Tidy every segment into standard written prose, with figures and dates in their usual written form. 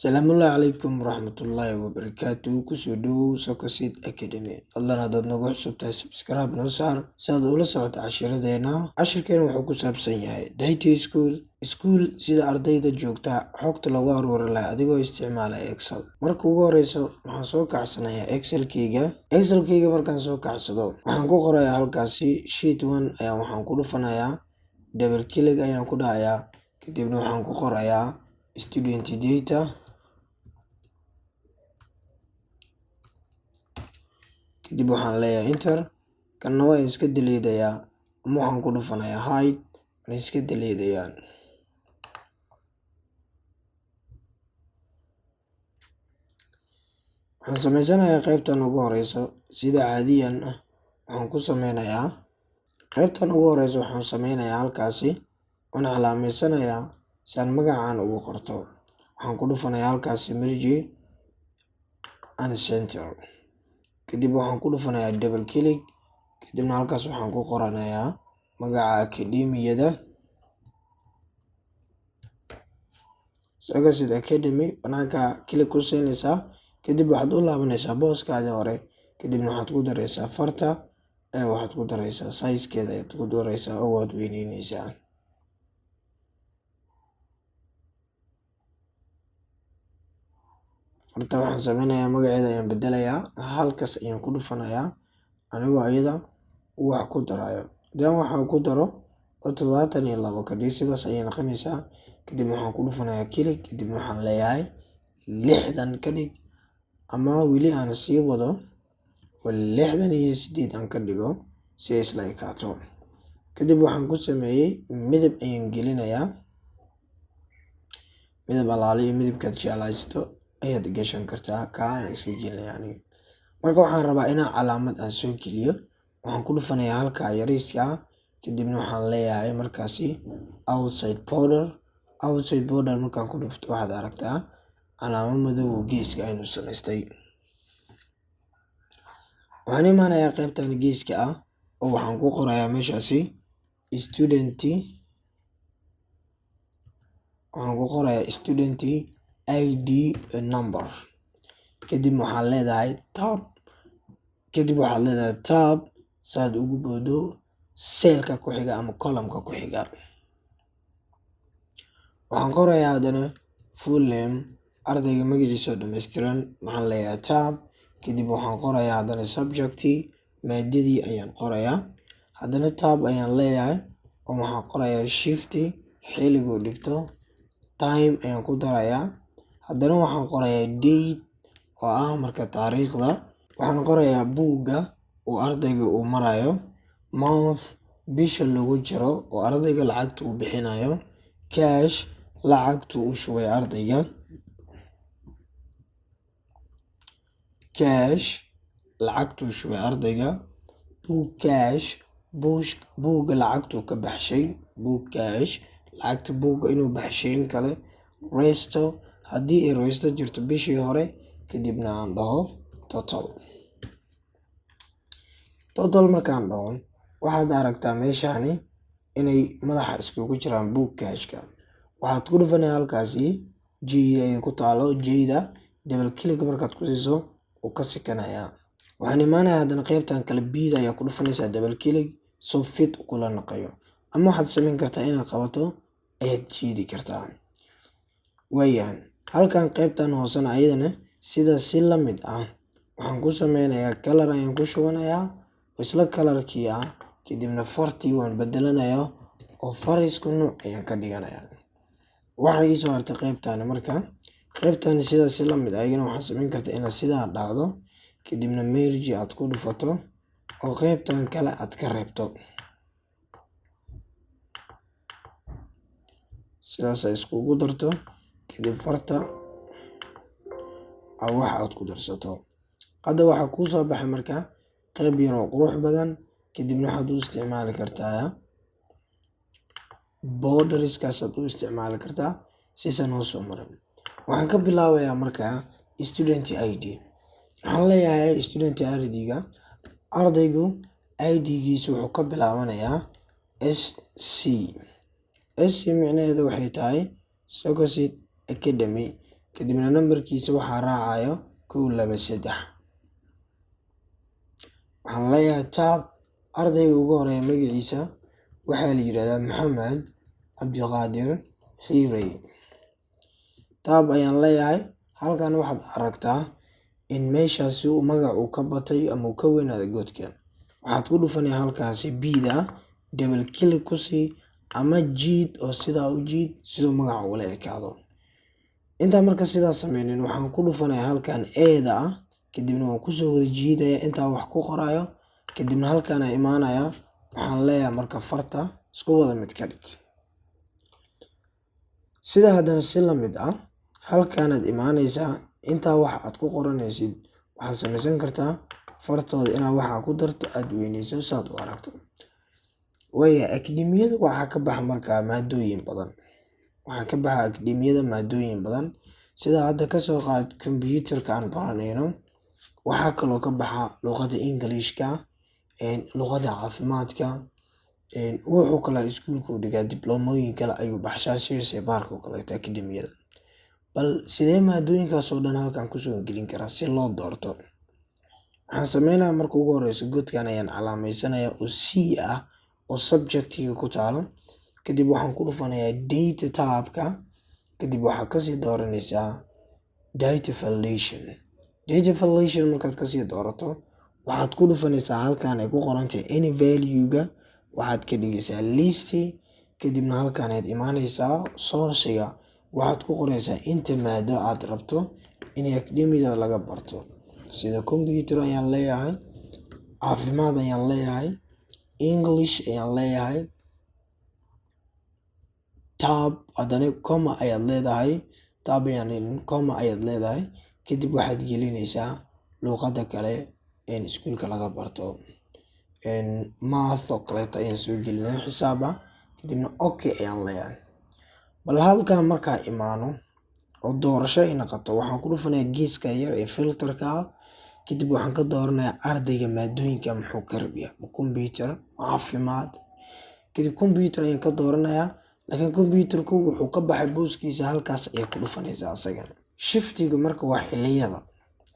Asalaamu calaykum waraxmatullaahi wabarakaatuh. Kusoo dhawow Soccer Academy. Fadlan haddaad nagu cusub tahay subscribe noo saar si aad ula socoto cashiradeenna. Cashirkeena wuxuu ku saabsan yahay Data School sida ardayda joogta xogta lagu aruuri lahaa adigoo isticmaalaya Excel. Marka ugu horeyso waxaan soo kacsanayaa Excelkeyga markaan soo kacsado waxaan ku qorayaa halkaasi sheet 1 ayaa waxaan ku dhufanayaa double click ayaan ku dhahayaa kadibna waxaan ku qorayaa student data kadib waxaan leeyahay enter kana waa iska deleedayaa ama waxaan ku dhufanayaa hide waan iska deleedayaa. Waxaan sameysanayaa qaybtan ugu horeyso sida caadiyan ah waxaan ku sameynayaa qaybtan ugu horeyso waxaan sameynayaa halkaasi waan calaameysanayaa si aan magacaan ugu qorto. Waxaan ku dhufanayaa halkaasi merge and center kadib waxaan ku dhufanayaa double click kadibna halkaas waxaan ku qoranayaa magaca akademiyada Soccer Academy. banaanka click ku siinaysaa kadib waxaad u laabanaysaa booskaadii hore kadibna waxaad ku daraysaa farta waxaad ku daraysaa size-keeda ayaad ku daraysaa oo waad weyneynaysaa. Farta waxaan sameynayaa magaceeda ayaan bedelayaa halkaas ayaan ku dhufanayaa anigoo ayada wax ku darayo hadaan waxaan ku daro oo 72 kadib sidaas ayay noqonaysaa. kadib waxaan ku dhufanayaa click kadibna waxaan leeyahay 60 ka dhig ama weli aan sii wado oo 68 aan ka dhigo si ay isla ekaato. kadib waxaan ku sameeyay midab ayaan gelinayaa midab alaali iyo midabkaad jeclaysto ayaad gashan kartaa kaa ayaan iska gelinayaa aniga. Marka waxaan rabaa inaan calaamad aan soo geliyo waxaan ku dhufanayaa halkaa yariiska kadibna waxaan leeyahay markaasi outside border markaan ku dhufto waxaad aragtaa calaamad madow oo geeska aynu samaystay. waxaan imaanayaa qaybtan geeska ah oo waxaan ku qorayaa meeshaasi student ID number kadib waxaad leedahay tab saad ugu boodo seelka ku xiga ama column-ka ku xiga. waxaan qorayaa haddana full name ardayga magaciisa oo dhammaystiran waxaan leeyahay tab kadib waxaan qorayaa haddana subject maadadii ayaan qorayaa haddana tab ayaan leeyahay oo waxaan qorayaa shift xilliguu dhigto time ayaan ku darayaa haddana waxaan qorayaa date oo ah marka taariikhda waxaan qorayaa buugga oo ardayga uu marayo month bisha lagu jiro oo ardayga lacagta uu bixinayo cash lacagtu uu shubay ardayga book cash buugga lacagtuu ka baxshay book cash lacagta buugga inuu baxshay in kale resto haddii ay resto jirto bishii hore kadibna aan dhaho total markaan dhaho waxaad aragtaa meeshani inay madaxa iskugu jiraan book cashka. waxaad ku dhufanaya halkaasi jeyda ay ku taalo jeyda double click markaad ku siiso uu ka sikanayaa. waxaan imaanayaa haddana qaybtan kale bida ayaa ku dhufanaysaa double click so fit kula naqayo ama waxaad sameyn kartaa inaad qabato ayaad jiidi kartaa. waayahan halkan qaybtan hoosena ayadana sida si la mid ah waxaan ku sameynayaa color ayaan ku shubanayaa oo isla colorkii ah kadibna fartii waan bedelanayaa oo far isku nooc ayaan ka dhiganayaa. waxaa ii soo hartay qaybtan sida si la mid ah ayagana waxaad sameyn kartaa inaad sidaa dhahdo kadibna merge aad ku dhufato oo qaybtan kale aad ka reebto sidaas ay iskugu darto kadib farta wax aad ku darsato. hadda waxaa kuu soo baxay marka qayb yar oo qurux badan kadibna waxaad u isticmaali kartaa borderskaasaad u isticmaali kartaa sisan hoos soo marin. waxaan ka bilaabayaa markaa student ID waxaan leeyahay student ID-ga ardaygu ID-giisa wuxuu ka bilaabanayaa SC micnaheedu waxay tahay Soccer Academy kadibna nambarkiisa waxaa raacayo 123. waxaan leeyahay tab. ardayga ugu horeeya magaciisa waxaa la yidhahdaa maxamed cabdiqaadir xiirey. tab ayaan leeyahay. halkan waxaad aragtaa in meeshaasi magac uu ka batay ama uu ka weynaaday godka. waxaad ku dhufanaya halkaasi bida double click ku sii ama jiid oo sidaa u jiid siduu magaca ula ekaado. intaa marka sidaas sameynin waxaan ku dhufanaya halkan eeda ah, kadibna waan kusoo wada jiidaya intaa wax ku qorayo, kadibna halkan aan imaanaya. waxaan leeyahay marka farta isku wada mid ka dhig. sida haddana si la mid ah halkaanaad imaanaysaa. intaa wax aad ku qoranaysid waxaad samaysan kartaa fartooda inaad waxa ku darto aad weynayso saad u aragto. waya akademiyada waxaa ka baxa markaa maadooyin badan. waxaa ka baxa akademiyada maadooyin badan sida hadda kasoo qaad computerka aan baranayno. waxaa kaloo ka baxa luqada Englishka, luqada caafimaadka, wuxuu kala iskuulka u dhigaa diblomooyin kale ayuu baxshaa sida baarka oo kaleeto akademiyada. bal sidee maadooyinkaas oo dhan halkan kusoo gelin karaa si loo doorto? waxaan sameynaya marka ugu horeyso godkan ayaan calaamaysanaya oo c ah oo subjectiga ku taalo. kadib waxaan ku dhufanayaa data tabka. kadib waxaad kasii dooranaysaa data validation. data validation markaad kasii doorato waxaad ku dhufanaysaa halkan ay ku qorantahay any value-ga waxaad ka dhigaysaa list. kadibna halkan ayaad imaanaysaa source-ga waxaad ku qoraysaa inta maado aad rabto in akademiyada laga barto. sida computer ayaan leeyahay, caafimaad ayaan leeyahay, English ayaan leeyahay, tab haddana comma ayaad leedahay, tab ayaan comma ayaad leedahay. kadib waxaad gelinaysaa luqada kale iskuulka laga barto. math oo kaleeto ayaan soo gelinaya xisaaba. kadibna okay ayaan leeyahay. bal halkan markaa imaano oo doorasho ay noqoto waxaan ku dhufanaya geeska yar ee filterka. kadib waxaan ka dooranayaa ardayga maadooyinka muxuu ka rabiyaa, computer, caafimaad. kadib computer ayaan ka dooranayaa, laakiin computerku wuxuu ka baxay booskiisa halkaas ayaa ku dhufanaysaa asagana. shiftiga marka waa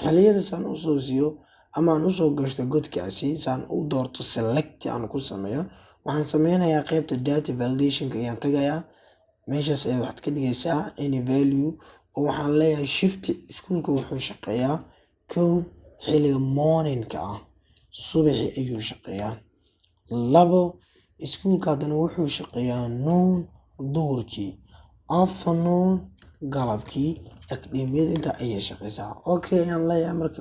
xiliyada saan usoo siiyo ama aan usoo gashto godkaasi saan u doorto select aan ku sameeyo. waxaan sameynayaa qaybta data validationka ayaan tagayaa. meeshaas ayaa waxaad ka dhigaysaa any value oo waxaan leeyahay shift. iskuulka wuxuu shaqeeyaa kow xiliga morningka ah, subaxi ayuu shaqeeyaa. 2 iskuulka haddana wuxuu shaqeeyaa noon duhurkii, afternoon galabkii. akademiyada intaa ayay shaqeysaa. okay ayaan leeyahay. marka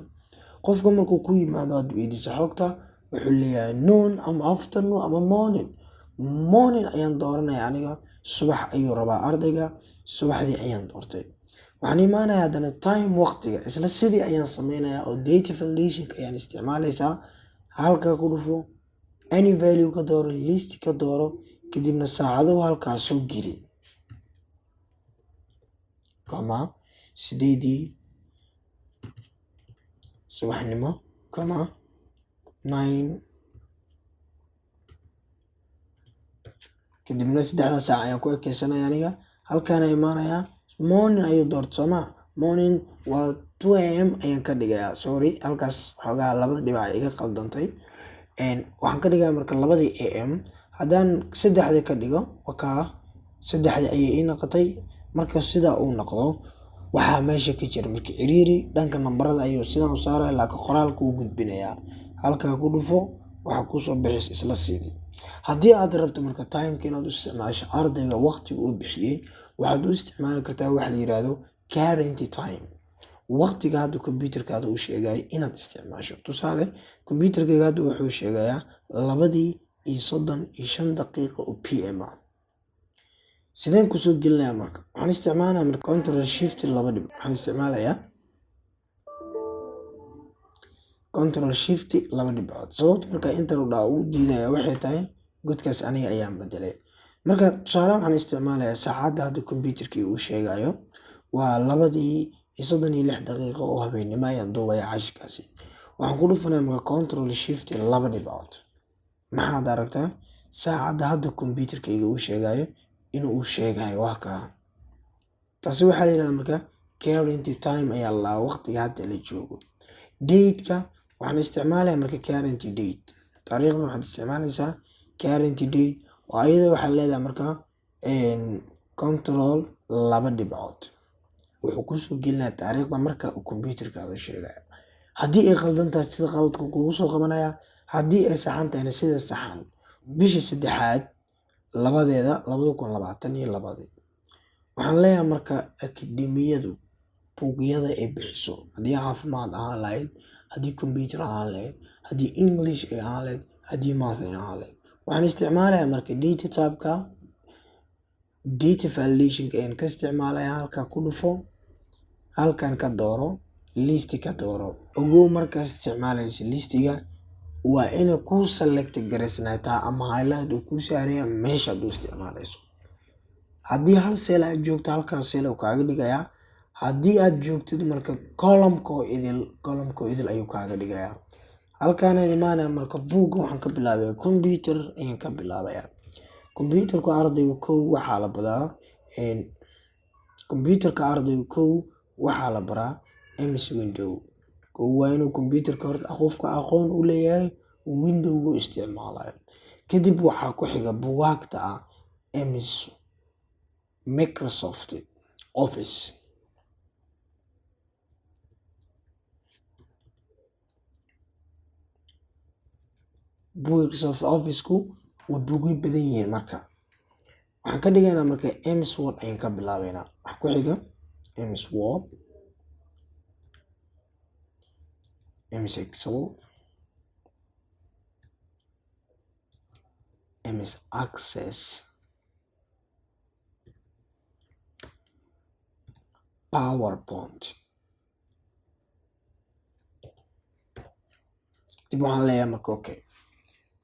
qofka markuu ku yimaado aad weydiiso xogta wuxuu leeyahay noon ama afternoon ama morning ayaan dooranaya aniga. subax ayuu rabaa ardayga, subaxdii ayaan doortay. waxaan imaanaya haddana time waqtiga isla sidii ayaan sameynaya oo data validationka ayaan isticmaalaysaa. halka ku dhufo any value ka dooro, list ka dooro, kadibna saacado halkaas soo geli kama 8 subaxnimo kama 9. kadibna 3 saac ayaan ku ekeysanaya aniga. halkaan imaanaya morning ayuu doorto sooma. morning waa 2 am ayaan ka dhigayaa. sorry halkaas xoogaa labada dhibac iga qaldantay. waxaan ka dhigayaa marka 2 am. haddaan 3 ka dhigo wakaa 3 ayay ii noqotay. marka sidaa uu noqdo waxaa meesha ka jira marka ciriiri dhanka nambarada ayuu sidaan u saaraya, laakiin qoraalka uu gudbinayaa. halkaa ku dhufo waxaa kusoo bixis isla sidii. haddii aad rabto marka timeka inaad u isticmaasho ardayga waqtiga uu bixiyey waxaad u isticmaali kartaa waxa la yiraahdo current time. waqtiga hadda computerkaada uu sheegay inaad isticmaasho. tusaale computerkayga hadda wuxuu sheegayaa 2:35 oo PM ah. sideen kusoo gelinayaa marka? waxaan isticmaalayaa marka control shift 2 dhib. waxaan isticmaalayaa control shift 2 dhibcood. sababta marka inta u dhaa uu diidaya waxay tahay godkaas aniga ayaan bedelay. marka tusaale waxaan isticmaalayaa saacadda hadda computerkii uu sheegayo waa 2:36 oo habeenimo ayaan duubaya cashkaasi. waxaan ku dhufanayaa marka control shift 2 dhibcood. maxaad aragtaa saacadda hadda computerkayga uu sheegayo inuu sheegayo waa kaa. taasi waxaa la yiraahdaa marka current time ayaa la waqtiga hadda la joogo. Date-ka waxaan isticmaalayaa marka current date. Taariikhda waxaad isticmaalaysaa current date oo ayada waxaa leedahay marka control 2 dhibcood. Wuxuu kusoo gelinayaa taariikhda marka uu computerkaaga sheegayo. Haddii ay qaldan tahay sida qaladka kugu soo qabanaya, haddii ay saxan tahayna sida saxan. Bisha 3aad labadeeda 2022. Waxaan leeyahay marka akademiyadu buugyada ay bixiso, haddii caafimaad ahaan lahayd, haddii computer ahaan lahayd, haddii English ay ahaan lahayd, haddii math ay ahaan lahayd. Waxaan isticmaalayaa marka data tabka, data validationka ayaan ka isticmaalayaa. Halkaa ku dhufo, halkan ka dooro, list ka dooro. Ogow markaad isticmaalaysa listiga waa inay ku select garaysnaataa ama highlight uu ku saaraya meeshaad u isticmaalayso. Haddii hal cell aad joogto, halkaas cell uu kaaga dhigayaa. Haddii aad joogtid marka column-ko idil ayuu kaaga dhigayaa. Halkaan aan imaanaya marka buugga waxaan ka bilaabayaa computer ayaan ka bilaabayaa. Computerka ardayga kow waxaa la baraa MS Window. Waa inuu computerka horta qofka aqoon u leeyahay Window isticmaalayo. Kadib waxaa ku xiga buugaagta MS Microsoft Office. Microsoft Office-ku waa buugyo badan yihiin marka. Waxaan ka dhigaynaa marka MS Word ayaan ka bilaabaynaa. Waxa ku xiga MS Word, MS Excel, MS Access, PowerPoint. Dib waxaan leeyahay marka okay.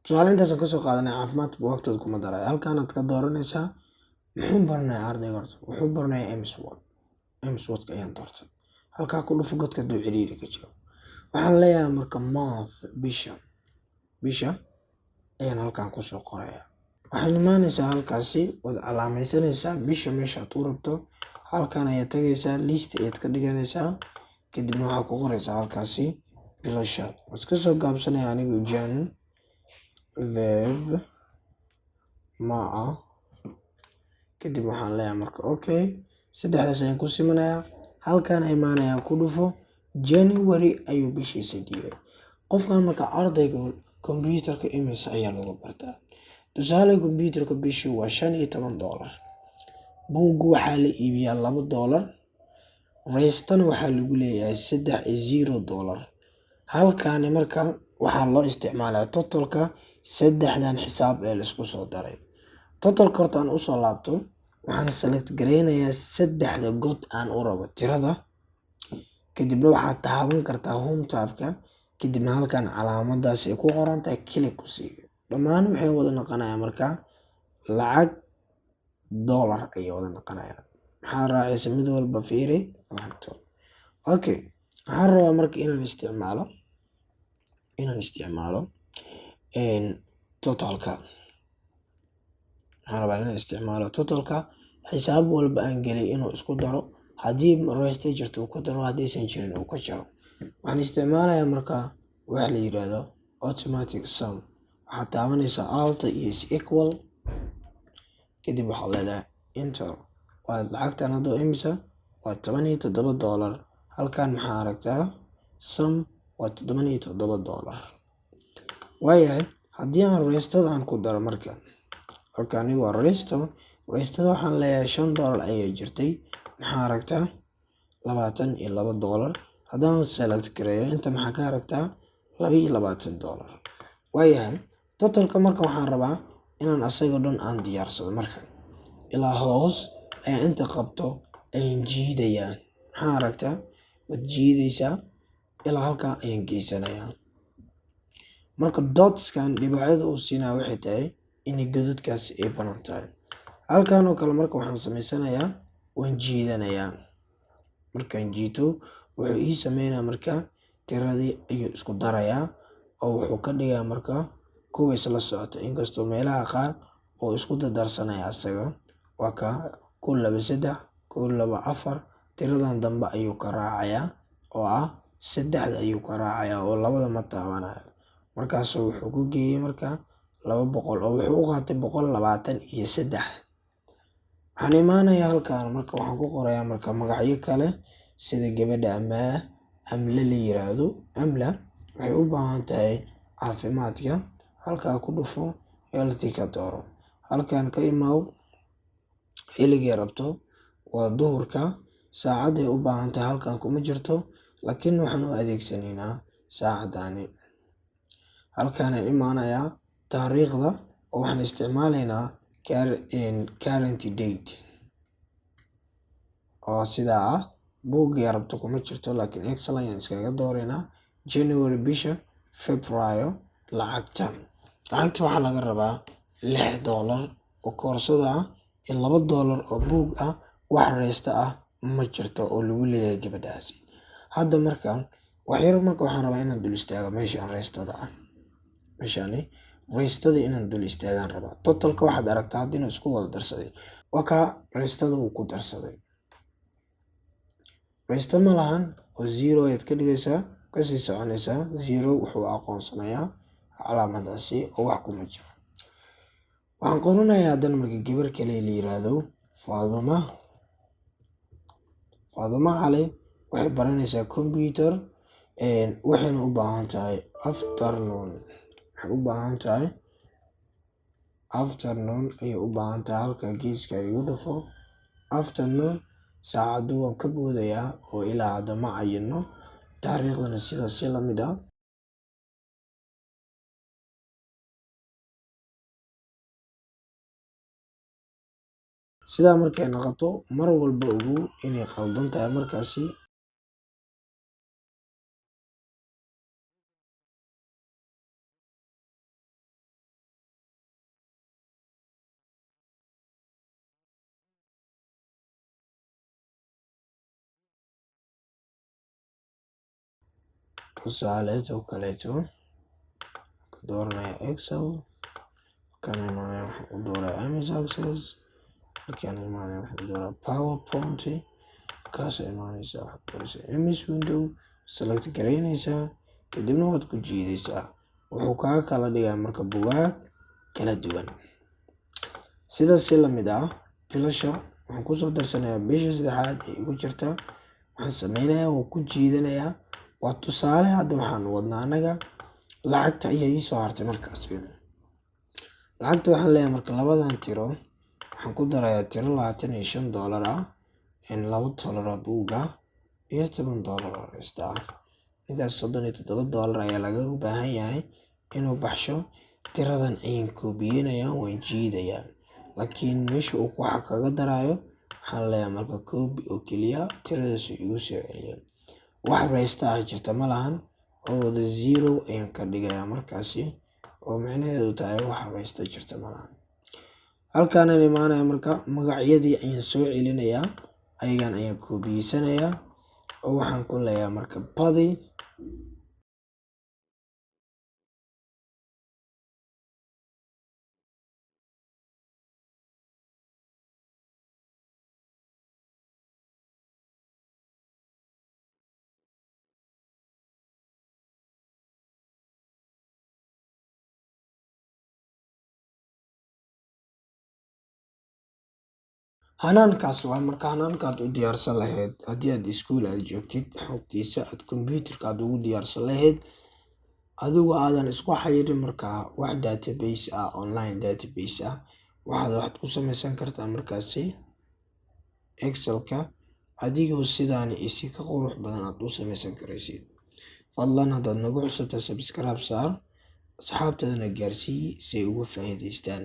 Tusaale intaasaan kasoo qaadanay caafimaadka buugaagtooda kuma daray. Halkaanaad ka dooranaysaa muxuu baranayaa ardayga horta. Wuxuu baranayaa MS Word. MS Wordka ayaan doortay. Halkaa ku dhufo godka duu ciriiri ka jiro. Waxaan leeyahay marka month bisha ayaan halkaan kusoo qorayaa. Waxaan imaanaysaa halkaasi waad calaamaysanaysaa bisha meeshaad u rabto. Halkaan ayaad tagaysaa, list ayaad ka dhiganaysaa. Kadibna waxaa ku qoraysaa halkaasi bilasha. Iska soo gaabsanaya anigu Jan Feb Maa. Kadib waxaan leeyahay marka okay. Saddexdaas ayaan ku simanayaa. Halkaan imaanaya ku dhufo January ayuu bishiisa dhiibay. Qofkan marka ardayga computerka MS ayaa lagu bartaa. Tusaale computerka bishii waa $15. Buugga waxaa la iibiyaa $2. Reestana waxaa lagu leeyahay $3. Halkaan marka waxaa loo isticmaalaa totalka saddexdan xisaab ee la isku soo daray. Totalka horta aan usoo laabto, waxaan select gareynayaa saddexda god aan u rabo tirada. Kadibna waxaad taaban kartaa home tabka. Kadibna halkaan calaamadaas ay ku qoran tahay click ku siiyo. Dhammaan waxay wada noqonayaan marka lacag dollar ayay wada noqonayaan. Maxaa raacaysa mid walba fiiri lacagto. Okay. Waxaan rabaa marka inaan isticmaalo totalka. Xisaab walba aan gelay inuu isku daro. Haddii rest jirto uu ku daro, haddaysan jirin uu ka jaro. Waxaan isticmaalayaa marka wax la yiraahdo automatic sum. Waxaad taabanaysaa alt iyo is equal. Kadib waxaad leedahay enter. Waa lacagtan hadda imisa waa $17. Halkaan maxaa aragtaa sum waa $17. Waayahay haddii aan restada aan ku daro marka. Halkaan waa restada waxaan leeyahay $5 ayay jirtay. Maxaa aragtaa $22. Haddaan select gareeyo inta maxaa ka aragtaa $22. Waayahay totalka marka waxaan rabaa inaan asaga dhan aan diyaarsado marka. Ilaa hoos ayaan inta qabto ayaan jiidayaa. Maxaa aragtaa waad jiidaysaa ilaa halkaa ayaan geysanayaa. Marka dotskan dhibaacada uu siinaa waxay tahay in godadkaas ay banan tahay. Halkaan oo kale marka waxaan samaysanayaa waan jiidanayaa. Markaan jiito wuxuu ii sameynaa marka tiradii ayuu isku darayaa oo wuxuu ka dhigaa marka kuwa isla socota. Inkastoo meelaha qaar oo isku darsanaya asaga waa ka 1 2 3 1 2 4 tiradan dambe ayuu ka raacayaa oo ah 3 ayuu ka raacayaa oo labada ma taabanayo. Markaasuu wuxuu ku geeyey marka 200 oo wuxuu u qaatay 123. Waxaan imaanayaa halkan marka waxaan ku qorayaa marka magacyo kale sida gabadha Amla la yiraahdo. Amla waxay u baahan tahay caafimaadka. Halkaa ku dhufo healthy ka dooro. Halkan ka imaaw xilligay rabto waa duhurka. Saacaday u baahan tahay halkan kuma jirto laakiin waxaan u adeegsanaynaa saacadani. Halkaan imaanayaa taariikhda oo waxaan isticmaalaynaa current date oo sidaa ah. Buugay rabto kuma jirto laakiin Excel ayaan iskaga dooraynaa. January bisha February lacagta waxaa laga rabaa $6 oo koorsada ah iyo $2 oo buug ah. Wax reysta ah ma jirto oo lagu leeyahay gabadhaasi. Hadda markaan waxaan rabaa inaan dul istaago meeshaan reystada ah. Meeshani reystada inaan dul istaagaan rabaa. Totalka waxaad aragtaa hadda inuu isku wada darsaday. Wakaa reystada uu ku darsaday. Reysta ma lahan oo 0 ayaad ka dhigaysaa kasii soconaysaa. 0 wuxuu aqoonsanayaa calaamadaasi oo wax kuma jiro. Waxaan qoranayaa haddana marka gabar kale la yiraahdo Faaduma Cali. Waxay baranaysaa computer waxayna u baahan tahay afternoon. Waxay u baahan tahay afternoon ayay u baahan tahay. Halka geeska igu dhufo afternoon. Saacadu waan ka boodayaa oo ilaa hadda ma cayino. Taariikhdana sidaas la mid ah. Sidaa markay noqoto mar walba ogow inay qaldan tahay markaasi. Tusaaleedoo kaleeto ka dooranaya Excel. Kan imaanaya waxaan u dooraa MS Access. Halkaan imaanaya waxaan u dooraa PowerPoint. Kaas imaanaysa waxaad dooraysaa MS Window. Select garaynaysaa kadibna waad ku jiidaysaa. Wuxuu kaaga kala dhigaa marka buugaag kala duwan. Sidaas la mid ah bilasha waxaan ku soo darsanayaa bisha 3aad ee igu jirta. Waxaan sameynayaa oo ku jiidanayaa. Waa tusaale hadda waxaan wadnaa anaga lacagta ayaa ii soo hartay markaas. Lacagta waxaan leeyahay marka labadan tiro waxaan ku darayaa tiro $25 ah $2 buug ah iyo $10 oo reysta ah. Intaas $37 ayaa laga baahan yahay inuu baxsho. Tiradan ayaan koobiyeynayaa waan jiidayaa. Laakiin meesha uu waxa kaga darayo waxaan leeyahay marka koobi oo keliya tiradaas igu soo celiyo. Wax reysta ah jirta ma lahan oo wada 0 ayaan ka dhigayaa markaasi oo macnaheedu tahay wax reysta jirta ma lahan. Halkaan imaanaya marka magacyadii ayaan soo celinayaa. Ayagan ayaan koobiyeysanayaa oo waxaan ku leeyahay marka badi. Hanaankaas waa marka hanaankaad u diyaarsan lahayd haddii aad iskuul aad joogtid xogtiisa aad computerka aad ugu diyaarsan lahayd adigu aadan isku xayirin markaa wax database ah online database ah. Waxaad ku samaysan kartaa markaasi Excelka adigoo sidaan isi ka qurux badan aad u samaysan karaysid. Fadlan haddaad nagu cusubtahay subscribe saar asxaabtadana gaarsii si ay uga faa'iidaystaan.